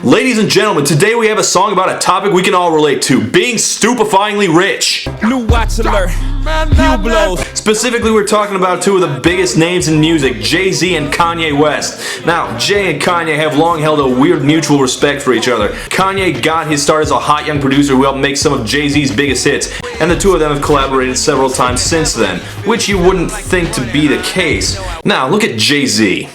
Ladies and gentlemen, today we have a song about a topic we can all relate to: being stupefyingly rich. New watch alert. Hue blows. Specifically, we're talking about two of the biggest names in music, Jay-Z and Kanye West. Now, Jay and Kanye have long held a weird mutual respect for each other. Kanye got his start as a hot young producer who helped make some of Jay-Z's biggest hits, and the two of them have collaborated several times since then, which you wouldn't think to be the case. Now, look at Jay-Z.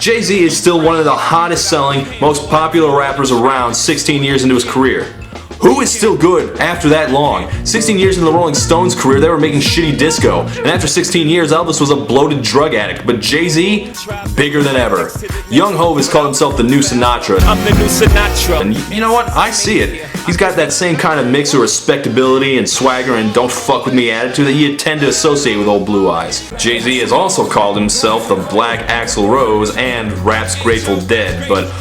Jay-Z is still one of the hottest selling, most popular rappers around 16 years into his career. Who is still good after that long? 16 years into the Rolling Stones career, they were making shitty disco. And after 16 years, Elvis was a bloated drug addict. But Jay-Z, bigger than ever. Young Hov has called himself the new Sinatra. I'm the new Sinatra. And you know what? I see it. He's got that same kind of mix of respectability and swagger and don't fuck with me attitude that you tend to associate with old Blue Eyes. Jay-Z has also called himself the Black Axl Rose and rap's Grateful Dead, but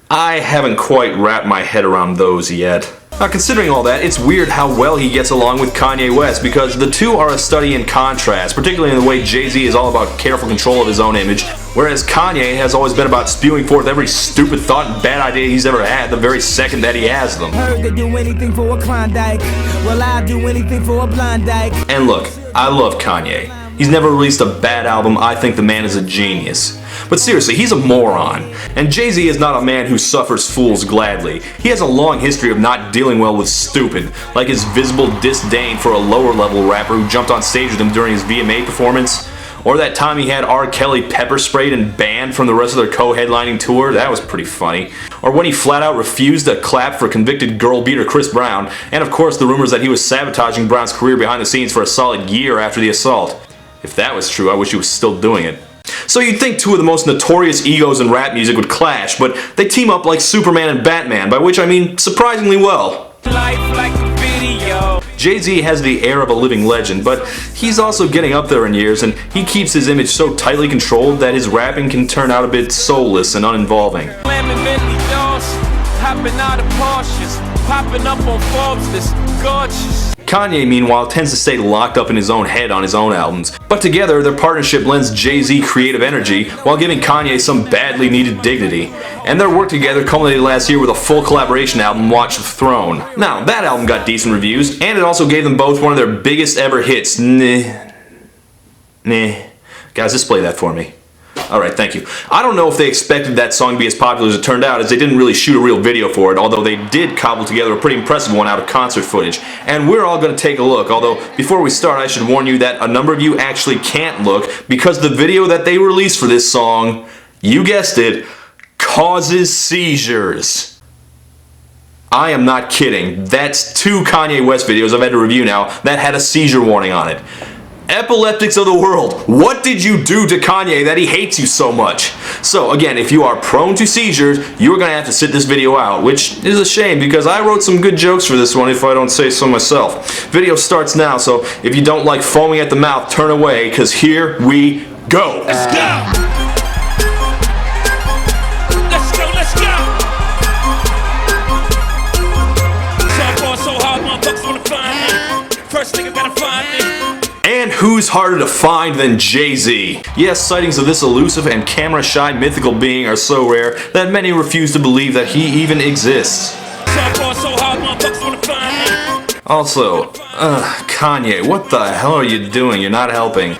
I haven't quite wrapped my head around those yet. Now, considering all that, it's weird how well he gets along with Kanye West, because the two are a study in contrast, particularly in the way Jay-Z is all about careful control of his own image, whereas Kanye has always been about spewing forth every stupid thought and bad idea he's ever had the very second that he has them. Heard they do anything for a Klondike. Well, I'll do anything for a blind dyke. And look, I love Kanye. He's never released a bad album. I think the man is a genius. But seriously, he's a moron. And Jay-Z is not a man who suffers fools gladly. He has a long history of not dealing well with stupid, like his visible disdain for a lower-level rapper who jumped on stage with him during his VMA performance, or that time he had R. Kelly pepper sprayed and banned from the rest of their co-headlining tour. That was pretty funny. Or when he flat out refused to clap for convicted girl beater Chris Brown, and of course the rumors that he was sabotaging Brown's career behind the scenes for a solid year after the assault. If that was true, I wish he was still doing it. So you'd think two of the most notorious egos in rap music would clash, but they team up like Superman and Batman, by which I mean surprisingly well. Life like a video. Jay-Z has the air of a living legend, but he's also getting up there in years, and he keeps his image so tightly controlled that his rapping can turn out a bit soulless and uninvolving. Slamming Bentley doors, hopping out of Porsches, popping up on Forbes list, gorgeous. Kanye, meanwhile, tends to stay locked up in his own head on his own albums. But together, their partnership lends Jay-Z creative energy while giving Kanye some badly needed dignity. And their work together culminated last year with a full collaboration album, Watch the Throne. Now, that album got decent reviews, and it also gave them both one of their biggest ever hits. Guys, just play that for me. Alright, thank you. I don't know if they expected that song to be as popular as it turned out, as they didn't really shoot a real video for it, although they did cobble together a pretty impressive one out of concert footage. And we're all going to take a look, although before we start I should warn you that a number of you actually can't look, because the video that they released for this song, you guessed it, causes seizures. I am not kidding. That's two Kanye West videos I've had to review now that had a seizure warning on it. Epileptics of the world, what did you do to Kanye that he hates you so much? So again, if you are prone to seizures, you're gonna have to sit this video out, which is a shame because I wrote some good jokes for this one if I don't say so myself. Video starts now, so if you don't like foaming at the mouth, turn away, because here we go. Let's go! Let's go, let's go! So far, so hard, motherfuckers wanna find me. First nigga gotta find me. And who's harder to find than Jay-Z? Yes, sightings of this elusive and camera-shy mythical being are so rare that many refuse to believe that he even exists. Also, Kanye, what the hell are you doing? You're not helping.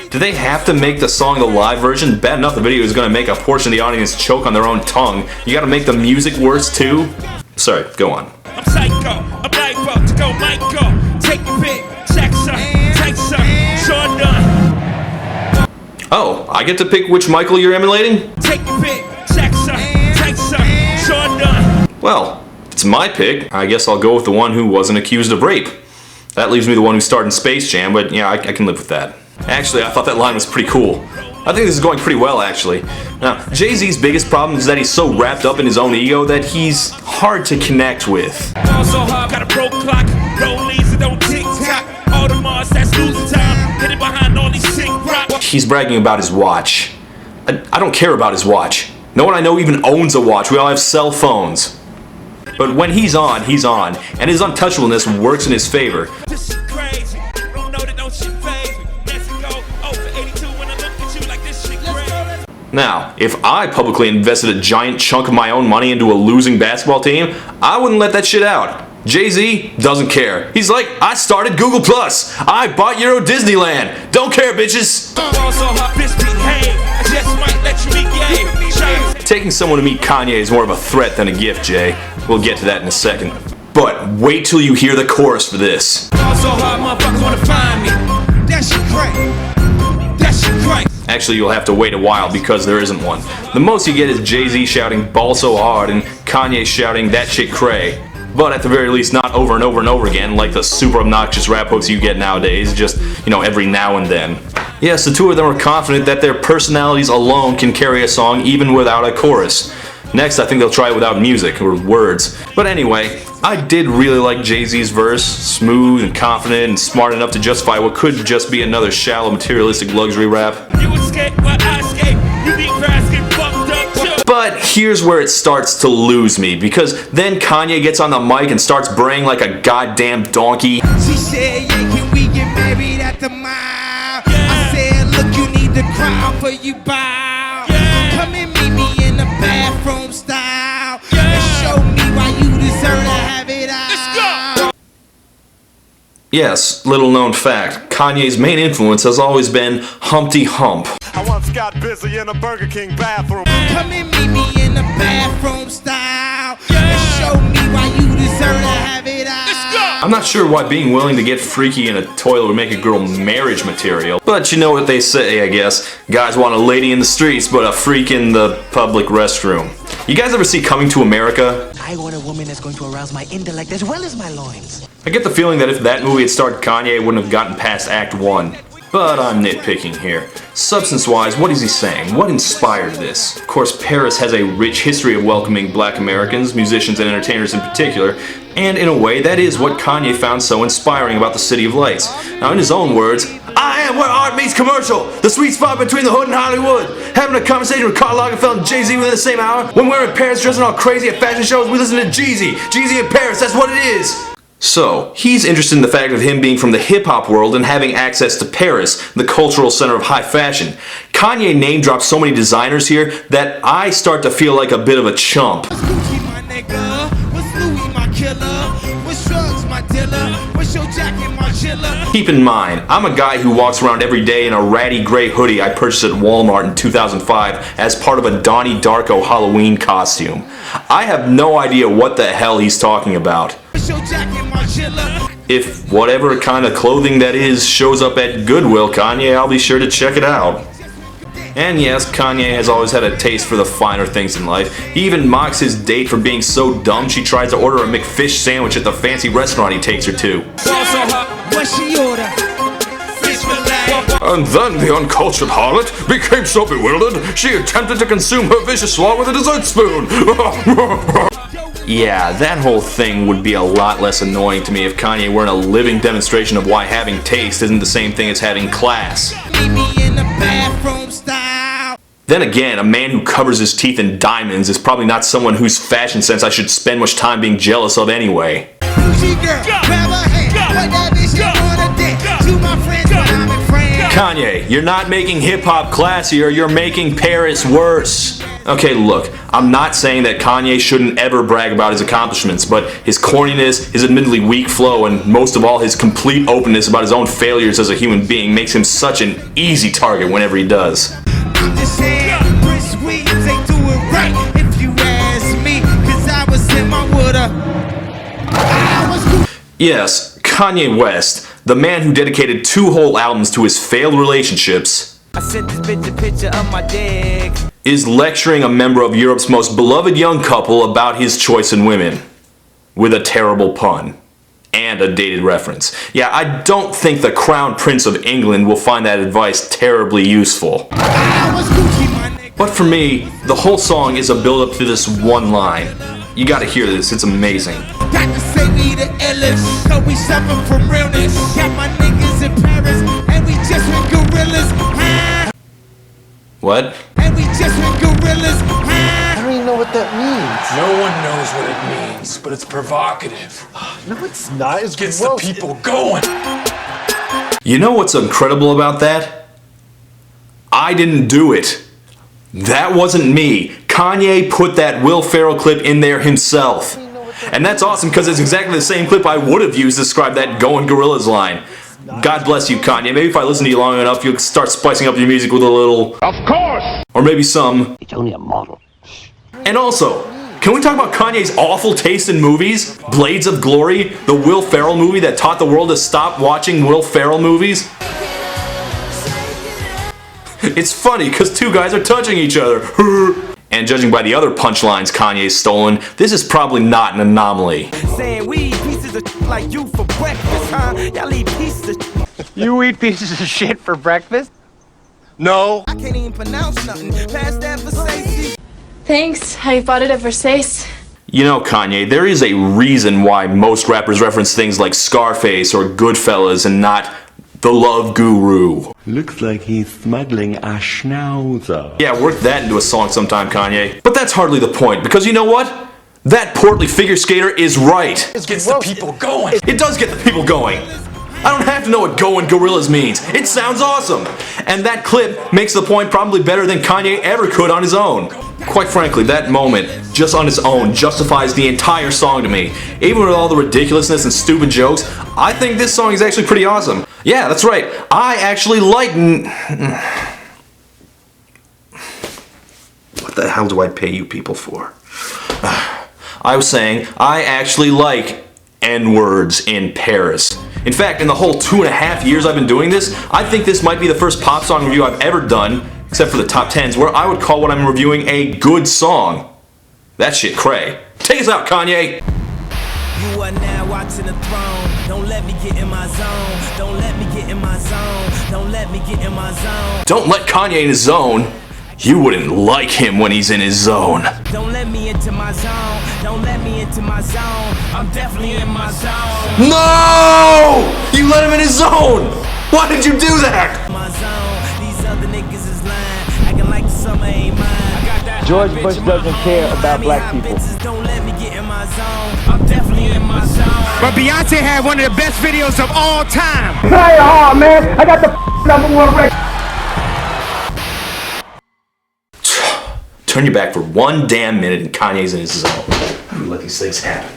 Do they have to make the song the live version? Bad enough the video is gonna make a portion of the audience choke on their own tongue. You gotta make the music worse too? Sorry, go on. I'm psycho, I'm lipo, to go Michael. Take your pick, Jackson, Tyson, Jordan. Oh, I get to pick which Michael you're emulating? Take your pick, Jackson, Tyson, Jordan. Well, if it's my pick, I guess I'll go with the one who wasn't accused of rape. That leaves me the one who starred in Space Jam, but yeah, I can live with that. Actually, I thought that line was pretty cool. I think this is going pretty well, actually. Now, Jay-Z's biggest problem is that he's so wrapped up in his own ego that he's hard to connect with. Also hard, got a broke clock, rollies that don't tick-tock. All the Mars, that's losing time, hidden behind all these sick rock. He's bragging about his watch. I don't care about his watch. No one I know even owns a watch. We all have cell phones. But when he's on, and his untouchableness works in his favor. This shit crazy. Don't know that don't shit phase me. Mexico, 0-82 when I look at you like this shit crazy. Now, if I publicly invested a giant chunk of my own money into a losing basketball team, I wouldn't let that shit out. Jay-Z doesn't care. He's like, I started Google+. I bought Euro Disneyland. Don't care, bitches. Also, her bitch behave. I just might let you be gay. Taking someone to meet Kanye is more of a threat than a gift, Jay. We'll get to that in a second. But wait till you hear the chorus for this. Also, hard motherfuckers wanna find me. That shit crazy. That shit crazy. Actually, you'll have to wait a while because there isn't one. The most you get is Jay-Z shouting "Ball so hard" and Kanye shouting "That shit cray." But at the very least, not over and over and over again like the super obnoxious rap hooks you get nowadays, just, every now and then. Yes, the two of them are confident that their personalities alone can carry a song even without a chorus. Next, I think they'll try it without music, or words. But anyway, I did really like Jay-Z's verse. Smooth and confident and smart enough to justify what could just be another shallow materialistic luxury rap. You escape while I escape. You need grass get fucked up too. But here's where it starts to lose me, because then Kanye gets on the mic and starts braying like a goddamn donkey. She said, yeah, can we get married at the mall? I said, look, you need to cry for you bow. Come and meet me in the bathroom style. And show me why you deserve to have it all. Let's go. Yes, little known fact, Kanye's main influence has always been Humpty Hump. I once got busy in a Burger King bathroom. Come and meet me in the bathroom style. And show me why you deserve to have it all. Let's go. I'm not sure why being willing to get freaky in a toilet would make a girl marriage material, but you know what they say, I guess. Guys want a lady in the streets, but a freak in the public restroom. You guys ever see Coming to America? I want a woman that's going to arouse my intellect as well as my loins. I get the feeling that if that movie had starred Kanye, it wouldn't have gotten past Act 1. But I'm nitpicking here. Substance-wise, what is he saying? What inspired this? Of course, Paris has a rich history of welcoming black Americans, musicians and entertainers in particular, and in a way, that is what Kanye found so inspiring about the City of Lights. Now, in his own words, I am where art meets commercial, the sweet spot between the hood and Hollywood. Having a conversation with Karl Lagerfeld and Jay-Z within the same hour. When we're in Paris dressing all crazy at fashion shows, we listen to Jeezy. Jeezy in Paris, that's what it is. So, he's interested in the fact of him being from the hip-hop world and having access to Paris, the cultural center of high fashion. Kanye name-drops so many designers here that I start to feel like a bit of a chump. What's Gucci, my nigga? What's Louis, my killer? What's drugs, my dealer? What's your jacket, my chiller? Keep in mind, I'm a guy who walks around every day in a ratty gray hoodie I purchased at Walmart in 2005 as part of a Donnie Darko Halloween costume. I have no idea what the hell he's talking about. What's your jacket, my chiller? If whatever kind of clothing that is shows up at Goodwill, Kanye, I'll be sure to check it out. And yes, Kanye has always had a taste for the finer things in life. He even mocks his date for being so dumb she tries to order a McFish sandwich at the fancy restaurant he takes her to. What she order? Fish fillet. And then the uncultured harlot became so bewildered, she attempted to consume her vicious slaw with a dessert spoon. Yeah, that whole thing would be a lot less annoying to me if Kanye weren't a living demonstration of why having taste isn't the same thing as having class. Meet me in the bathroom style. Then again, a man who covers his teeth in diamonds is probably not someone whose fashion sense I should spend much time being jealous of anyway. Gucci girl, grab her hand. What that bitch you wanna dance? To my friends when I'm in France. Kanye, you're not making hip-hop classier, you're making Paris worse. Okay, look, I'm not saying that Kanye shouldn't ever brag about his accomplishments, but his corniness, his admittedly weak flow, and most of all his complete openness about his own failures as a human being makes him such an easy target whenever he does. I'm just saying, Prince Williams ain't do it right if you ask me, cause I was in my water. Yes, Kanye West, the man who dedicated 2 whole albums to his failed relationships, I sent this bitch a picture of my dick. is lecturing a member of Europe's most beloved young couple about his choice in women. With a terrible pun. And a dated reference. Yeah, I don't think the Crown Prince of England will find that advice terribly useful. But for me, the whole song is a build-up to this one line. You gotta hear this, it's amazing. Got to say we the illest, cause we suffer from realness. Got my niggas in Paris, and we just went gorillas. What? And we just went gorillas. what that means. No one knows what it means, but it's provocative. No, it's not. It's Gets gross. the people going. You know what's incredible about that? I didn't do it. That wasn't me. Kanye put that Will Ferrell clip in there himself. And that's awesome because it's exactly the same clip I would have used to describe that Going Gorillaz line. God bless you, Kanye. Maybe if I listen to you long enough, you'll start spicing up your music with a little... Of course! Or maybe some... It's only a model. And also, can we talk about Kanye's awful taste in movies? Blades of Glory, the Will Ferrell movie that taught the world to stop watching Will Ferrell movies? It's funny because two guys are touching each other. And judging by the other punchlines Kanye's stolen, this is probably not an anomaly. Saying we eat pieces of like you for breakfast, huh? Y'all eat pieces of You eat pieces of shit for breakfast? No. I can't even pronounce nothing. Pass that for Stacey. Thanks. How you bought it at Versace? You know, Kanye, there is a reason why most rappers reference things like Scarface or Goodfellas and not the Love Guru. Looks like he's smuggling a schnauzer. Yeah, work that into a song sometime, Kanye. But that's hardly the point, because you know what? That portly figure skater is right. It gets the people going. It does get the people going. I don't have to know what Going Gorillaz means. It sounds awesome. And that clip makes the point probably better than Kanye ever could on his own. Quite frankly, that moment, just on its own, justifies the entire song to me. Even with all the ridiculousness and stupid jokes, I think this song is actually pretty awesome. Yeah, that's right. I actually like... What the hell do I pay you people for? I was saying, I actually like N-words in Paris. In fact, in the whole 2.5 years I've been doing this, I think this might be the first pop song review I've ever done, except for the top 10s, where I would call what I'm reviewing a good song. That shit cray. Take us out, Kanye! You are now watching the throne. Don't let me get in my zone. Don't let me get in my zone. Don't let me get in my zone. Don't let Kanye in his zone. You wouldn't like him when he's in his zone. Don't let me into my zone. Don't let me into my zone. I'm definitely in my zone. No! You let him in his zone! Why did you do that? My zone. These other niggas is lying. Acting like the summer ain't mine. I got that George Bush doesn't care about black people. Don't let me get in my zone. I'm definitely in my zone. But Beyonce had one of the best videos of all time. Play hard, man. I got the #1 record. Turn your back for one damn minute and Kanye's in his zone. Let these things happen.